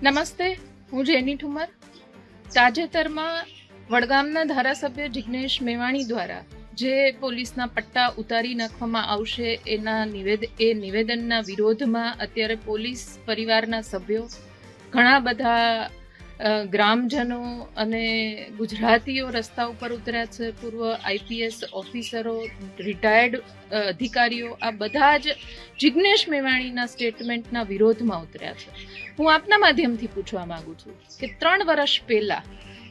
નમસ્તે, હું જેની ઠુમર. તાજેતરમાં વડગામના ધારાસભ્ય જિગ્નેશ મેવાણી દ્વારા જે પોલીસના પટ્ટા ઉતારી નાખવામાં આવશે એ નિવેદનના વિરોધમાં અત્યારે પોલીસ પરિવારના સભ્યો, ઘણા બધા ગ્રામજનો અને ગુજરાતીઓ રસ્તા ઉપર ઉતર્યા છે. પૂર્વ આઈપીએસ ઓફિસરો, રિટાયર્ડ અધિકારીઓ, આ બધા જ જિગ્નેશ મેવાણીના સ્ટેટમેન્ટના વિરોધમાં ઉતર્યા છે. હું આપના માધ્યમથી પૂછવા માંગુ છું કે 3 વર્ષ પહેલા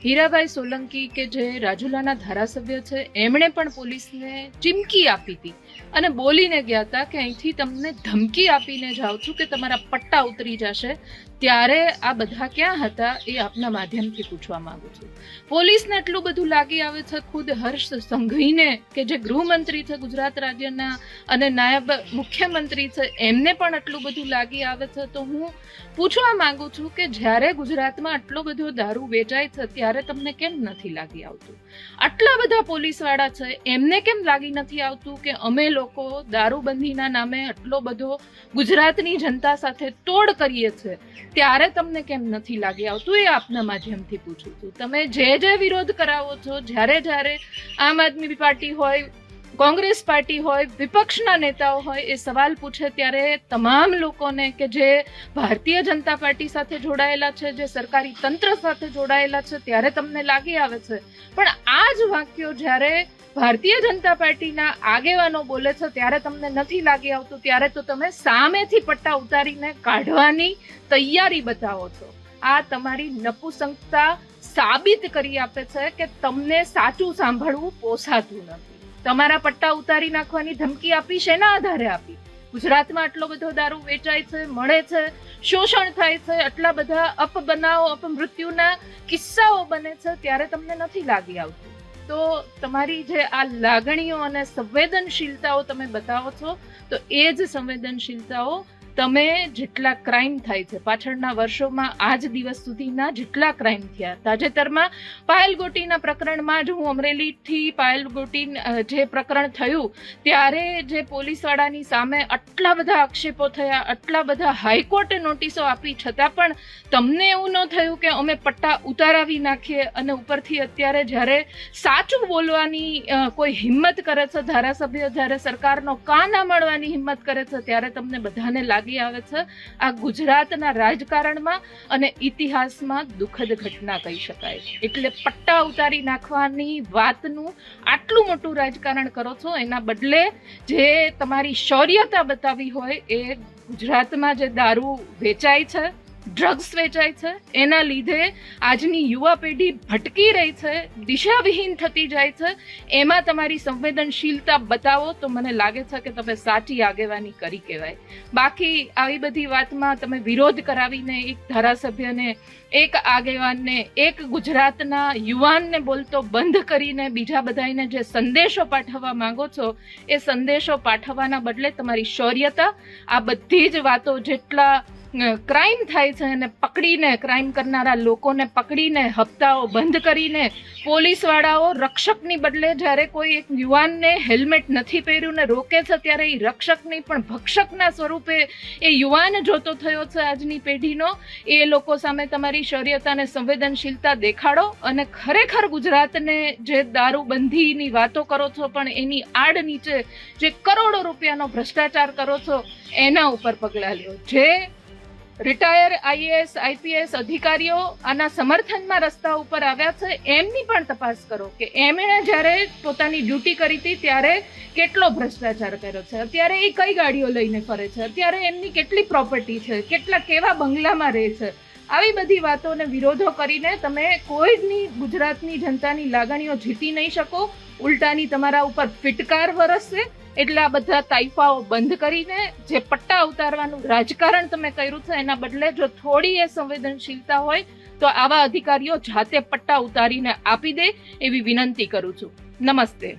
હીરાભાઈ સોલંકી કે જે રાજુલાના ધારાસભ્ય છે, એમણે પણ પોલીસને ચીમકી આપી હતી અને બોલીને ગયા હતા કે અહીંથી તમને ધમકી આપીને જાઉં છું કે તમારા પટ્ટા ઉતરી જશે. ત્યારે આ બધા ક્યાં હતા એ આપના માધ્યમથી પૂછવા માંગુ છું. પોલીસને એટલું બધું લાગી આવે છે, ખુદ હર્ષ સંઘવીને કે જે ગૃહમંત્રી છે ગુજરાત રાજ્યના અને નાયબ મુખ્યમંત્રી છે, એમને પણ એટલું બધું લાગી આવે છે. તો હું પૂછવા માંગુ છું કે જ્યારે ગુજરાતમાં આટલો બધો દારૂ વેચાય છે ત્યારે તમને કેમ નથી લાગી આવતું? આટલા બધા પોલીસવાળા છે, એમને કેમ લાગી નથી આવતું કે અમે લોકો દારૂબંધીના નામે આટલો બધો ગુજરાતની જનતા સાથે તોડ કરીએ છીએ? ત્યારે તમને કેમ નથી લાગી આવતું એ આપના માધ્યમથી પૂછું છું. તમે જે વિરોધ કરાવો છો, જ્યારે આમ આદમી પાર્ટી હોય, કોંગ્રેસ પાર્ટી હોય, વિપક્ષના નેતાઓ હોય એ સવાલ પૂછે ત્યારે તમામ લોકોને કે જે ભારતીય જનતા પાર્ટી સાથે જોડાયેલા છે, જે સરકારી તંત્ર સાથે જોડાયેલા છે, ત્યારે તમને લાગી આવે છે. પણ આ જ વાક્યો જ્યારે ભારતીય જનતા પાર્ટીના આગેવાનો બોલે છે ત્યારે તમને નથી લાગી આવતું. ત્યારે તો તમે સામેથી પટ્ટા ઉતારીને કાઢવાની તૈયારી બતાવો છો. આ તમારી નપુસંકતા સાબિત કરી આપે છે કે તમને સાચું સાંભળવું પોસાતું નથી. તમારા પટ્ટા ઉતારી નાખવાની ધમકી આપી શેના આધારે આપી? ગુજરાતમાં આટલો બધો દારૂ વેચાય છે, મળે છે, શોષણ થાય છે, આટલા બધા અપબનાવો, અપમૃત્યુના કિસ્સાઓ બને છે, ત્યારે તમને નથી લાગી આવતું. તો તમારી જે આ લાગણીઓ અને સંવેદનશીલતાઓ તમે બતાવો છો, તો એ જ સંવેદનશીલતાઓ તમે જેટલા ક્રાઇમ થાય છે પાછળના વર્ષોમાં આજ દિવસ સુધીના જેટલા ક્રાઇમ થયા, તાજેતરમાં પાયલ ગોટીના પ્રકરણમાં જ હું અમરેલીથી પાયલ ગોટી જે પ્રકરણ થયું ત્યારે જે પોલીસવાળાની સામે આટલા બધા આક્ષેપો થયા, આટલા બધા હાઈકોર્ટે નોટિસો આપી, છતાં પણ તમને એવું ન થયું કે અમે પટ્ટા ઉતારાવી નાખીએ. અને ઉપરથી અત્યારે જ્યારે સાચું બોલવાની કોઈ હિંમત કરે છે ધારાસભ્ય, જ્યારે સરકારનો કાન સાંભળવાની હિંમત કરે છે, ત્યારે તમને બધાને લાગી આવે છે આ ગુજરાતના રાજકારણમાં અને ઇતિહાસમાં દુઃખદ ઘટના કહી શકાય. એટલે પટ્ટા ઉતારી નાખવાની વાતનું આટલું મોટું રાજકારણ કરો છો, એના બદલે જે તમારી શૌર્યતા બતાવી હોય એ ગુજરાતમાં જે દારૂ વેચાય છે, ડ્રગ્સ વેચાય છે, એના લીધે આજની યુવા પેઢી ભટકી રહી છે, દિશાવિહીન થતી જાય છે, એમાં તમારી સંવેદનશીલતા બતાવો તો મને લાગે છે કે તમે સાચી આગેવાની કરી કહેવાય. બાકી આવી બધી વાતમાં તમે વિરોધ કરાવીને એક ધારાસભ્યને, એક આગેવાનને, એક ગુજરાતના યુવાનને બોલતો બંધ કરીને બીજા બધાને જે સંદેશો પાઠવવા માંગો છો એ સંદેશો પાઠવવાના બદલે તમારી શૌર્યતા, આ બધી જ વાતો જેટલા ક્રાઇમ થાય છે અને પકડીને ક્રાઇમ કરનારા લોકોને પકડીને હપ્તાઓ બંધ કરીને પોલીસવાળાઓ રક્ષકની બદલે જ્યારે કોઈ એક યુવાનને હેલ્મેટ નથી પહેર્યું ને રોકે છે ત્યારે એ રક્ષકની પણ ભક્ષકના સ્વરૂપે એ યુવાન જોતો થયો છે આજની પેઢીનો. એ લોકો સામે તમારી શૌર્યતા અને સંવેદનશીલતા દેખાડો અને ખરેખર ગુજરાતને જે દારૂબંધીની વાતો કરો છો પણ એની આડ નીચે જે કરોડો રૂપિયાનો ભ્રષ્ટાચાર કરો છો એના ઉપર પગલાં લ્યો. જે રિટાયર આઈએએસ આઈપીએસ અધિકારીઓ આના સમર્થનમાં રસ્તા ઉપર આવ્યા છે એમની પણ તપાસ કરો કે એમણે જ્યારે પોતાની ડ્યુટી કરી હતી ત્યારે કેટલો ભ્રષ્ટાચાર કર્યો છે, અત્યારે એ કઈ ગાડીઓ લઈને ફરે છે, અત્યારે એમની કેટલી પ્રોપર્ટી છે, કેવા બંગલામાં રહે છે. આવી બધી વાતોને વિરોધો કરીને તમે કોઈની ગુજરાતની જનતાની લાગણીઓ જીતી નહીં શકો. ઉલટાની તમારા ઉપર ફિટકાર વરસશે. એટલે આ બધા તાઇફાઓ બંધ કરીને જે પટ્ટા ઉતારવાનું રાજકારણ તમે કર્યું છે એના બદલે જો થોડી એ સંવેદનશીલતા હોય તો આવા અધિકારીઓ જાતે પટ્ટા ઉતારીને આપી દે એવી વિનંતી કરું છું. નમસ્તે.